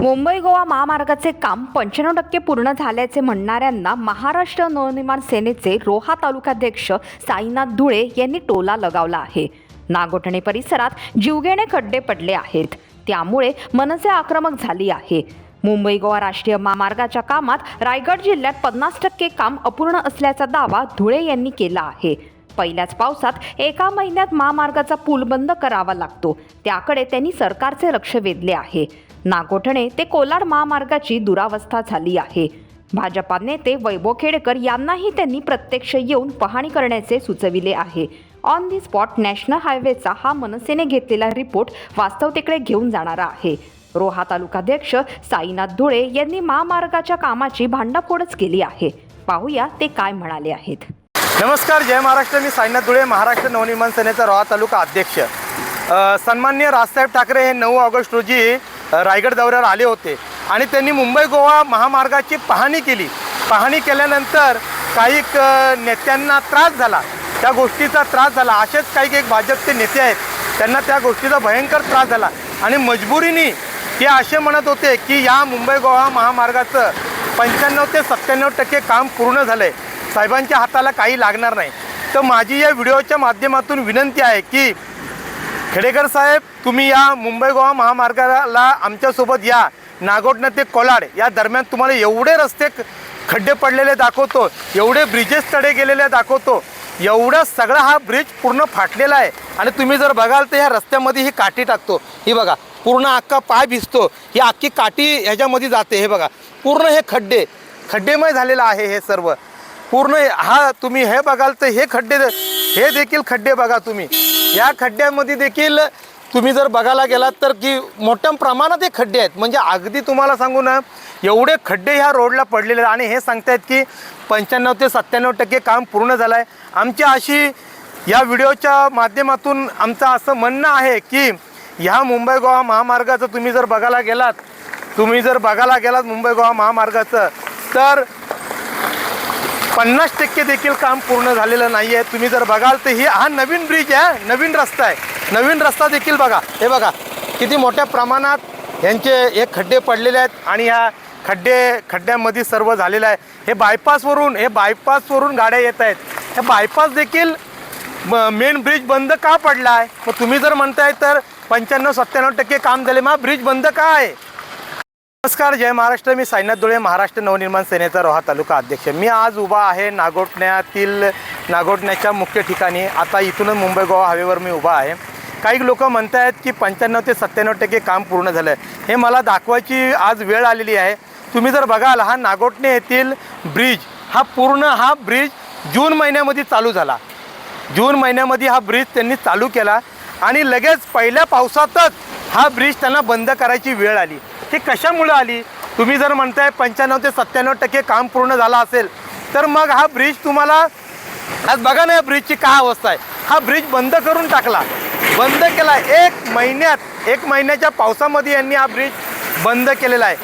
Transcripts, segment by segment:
मुंबई गोवा महामार्गाचे काम 95% पूर्ण झाल्याचे म्हणणाऱ्यांना महाराष्ट्र नवनिर्माण सेनेचे रोहा तालुकाध्यक्ष साईनाथ धुळे यांनी टोला लगावला आहे। नागोठणे परिसरात जीवघेणे खड्डे पडले आहेत, त्यामुळे मनसे आक्रमक झाली आहे। मुंबई गोवा राष्ट्रीय महामार्गाच्या कामात रायगड जिल्ह्यात 50% काम अपूर्ण असल्याचा दावा धुळे यांनी केला आहे। पहिल्याच पावसात एका महिन्यात महामार्गाचा पूल बंद करावा लागतो, त्याकडे त्यांनी सरकारचे लक्ष वेधले आहे। नागोठणे ते कोलाड महामार्गाची दुरावस्था झाली आहे। भाजपा नेते वैभव खेडेकर यांनाही त्यांनी प्रत्यक्ष येऊन पाहणी करण्याचे सुचविले आहे। ऑन दी स्पॉट नॅशनल हायवेचा हा मनसेने घेतलेला रिपोर्ट वास्तवतेकडे घेऊन जाणारा आहे। रोहा तालुकाध्यक्ष साईनाथ धुळे यांनी महामार्गाच्या कामाची भांडाफोडच केली आहे। पाहूया ते काय म्हणाले आहेत। नमस्कार, जय महाराष्ट्र। मी साईनाथ धुळे, महाराष्ट्र नवनिर्माण सेनेचा रोहा तालुका अध्यक्ष। सन्माननीय राजसाहेब ठाकरे हे 9 ऑगस्ट रोजी रायगड दौऱ्यावर आले होते आणि त्यांनी मुंबई गोवा महामार्गाची पाहणी केली। पाहणी केल्यानंतर काही नेत्यांना त्रास झाला, त्या गोष्टीचा त्रास झाला। असेच काही भाजपचे नेते आहेत, त्यांना त्या गोष्टीचा भयंकर त्रास झाला आणि मजबुरीने ते असे म्हणत होते की या मुंबई गोवा महामार्गाचं 95 ते 97% काम पूर्ण झालं आहे, साहेबांच्या हाताला काही लागणार नाही। तर माझी या व्हिडिओच्या माध्यमातून विनंती आहे की खेडेकर साहेब, तुम्ही या मुंबई गोवा महामार्गाला आमच्यासोबत या। नागोठणे ते कोलाड या दरम्यान तुम्हाला एवढे रस्ते खड्डे पडलेले दाखवतो, एवढे ब्रिजेस तडे गेलेले दाखवतो, एवढा सगळा हा ब्रिज पूर्ण फाटलेला आहे। आणि तुम्ही जर बघाल तर ह्या रस्त्यामध्ये ही काठी टाकतो, ही बघा पूर्ण अख्खा पाय भिजतो, ही अख्खी काठी ह्याच्यामध्ये जाते। हे बघा पूर्ण हे खड्डेमय झालेलं आहे हे सर्व पूर्ण। हा तुम्ही हे बघाल तर हे खड्डे, हे देखील खड्डे बघा तुम्ही। या खड्ड्यामध्ये देखील तुम्ही जर बघायला गेलात तर की मोठ्या प्रमाणात हे खड्डे आहेत। म्हणजे अगदी तुम्हाला सांगू ना, एवढे खड्डे ह्या रोडला पडलेले आहेत आणि हे सांगतायत की 95 ते 97% काम पूर्ण झालं आहे। आमची अशी या व्हिडिओच्या माध्यमातून आमचं असं म्हणणं आहे की ह्या मुंबई गोवा महामार्गाचं तुम्ही जर बघायला गेलात मुंबई गोवा महामार्गाचं तर 50% देखील काम पूर्ण झालेलं नाही आहे। तुम्ही जर बघाल तर हा नवीन ब्रिज आहे, नवीन रस्ता आहे। नवीन रस्ता देखील बघा, हे बघा किती मोठ्या प्रमाणात यांचे हे खड्डे पडलेले आहेत आणि ह्या खड्ड्यामध्ये सर्व झालेलं आहे। हे बायपासवरून गाड्या येत आहेत। हे बायपास देखील मेन ब्रिज बंद का पडला आहे? मग तुम्ही जर म्हणताय तर 95-97% काम झाले, मग ब्रिज बंद का आहे? नमस्कार, जय महाराष्ट्र। मी साईनाथ धुळे, महाराष्ट्र नवनिर्माण सेनेचा रोहा तालुका अध्यक्ष। मी आज उभा आहे नागोठण्याच्या मुख्य ठिकाणी। आता इथूनच मुंबई गोवा हायवेवर मी उभा आहे। काही लोक म्हणत आहेत की 95 ते 97% काम पूर्ण झालं आहे, हे मला दाखवायची आज वेळ आलेली आहे। तुम्ही जर बघाल हा नागोठणे येथील ब्रिज, हा ब्रिज जून महिन्यामध्ये चालू झाला। जून महिन्यामध्ये हा ब्रिज त्यांनी चालू केला आणि लगेच पहिल्या पावसातच हा ब्रिज त्यांना बंद करायची वेळ आली। हे कशामुळे आली? तुम्ही जर म्हणताय 95 ते 97% काम पूर्ण झाला असेल तर मग हा ब्रिज तुम्हाला आज बघा ना, या ब्रिजची काय अवस्था आहे। हा ब्रिज बंद करून टाकला, बंद केला। एक महिन्याच्या पावसामध्ये यांनी हा ब्रिज बंद केलेला आहे।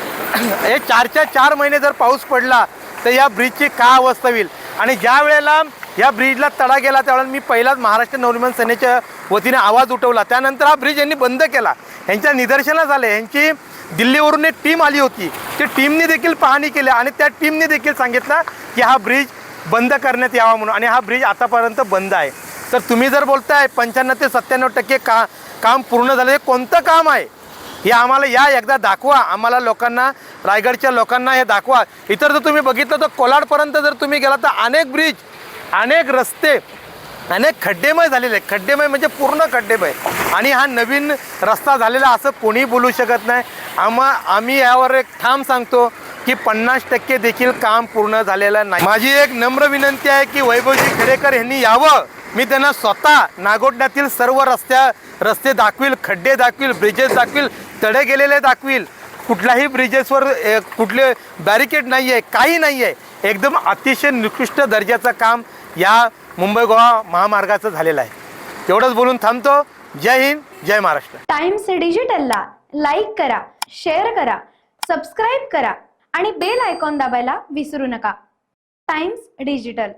हे 4 महिने जर पाऊस पडला तर या ब्रिजची काय अवस्था होईल? आणि ज्या वेळेला या ब्रिजला तडा गेला त्यावेळेला मी पहिलाच महाराष्ट्र नवनिर्माण सेनेच्या वतीने आवाज उठवला। त्यानंतर हा ब्रिज यांनी बंद केला। यांच्या निदर्शनास आले, यांची दिल्लीवरून एक टीम आली होती, त्या टीमने देखील पाहणी केली आणि त्या टीमने देखील सांगितलं की हा ब्रिज बंद करण्यात यावा म्हणून, आणि हा ब्रिज आतापर्यंत बंद आहे। तर तुम्ही जर बोलताय 95 ते 97% काम पूर्ण झालं, हे कोणतं काम आहे हे आम्हाला एकदा दाखवा। आम्हाला लोकांना, रायगडच्या लोकांना हे दाखवा। इतर जर तुम्ही बघितलं तर कोलाडपर्यंत जर तुम्ही गेला तर अनेक ब्रिज, अनेक रस्ते, अनेक खड्डेमय झालेले आहे। खड्डेमय म्हणजे पूर्ण खड्डेमय, आणि हा नवीन रस्ता झालेला असं कोणी बोलू शकत नाही। आम्ही यावर एक ठाम सांगतो की 50% देखील काम पूर्ण झालेलं नाही। माझी एक नम्र विनंती आहे की वैभवजी खेडेकर यांनी यावं। मी त्यांना स्वतः नागोठण्यातील सर्व रस्ते दाखवील, खड्डे दाखवील, ब्रिजेस दाखवील, तडे गेलेले दाखवील। कुठल्याही ब्रिजेसवर कुठले बॅरिकेड नाही आहे, काही नाही आहे। एकदम अतिशय निकृष्ट दर्जाचं काम या मुंबई गोवा महामार्गाचं झालेलं आहे। तेवढंच बोलून थांबतो। जय हिंद, जय महाराष्ट्र। टाइम्स डिजिटलला लाईक करा, शेअर करा, सबस्क्राईब करा आणि बेल आयकॉन दाबायला विसरू नका। Times digital.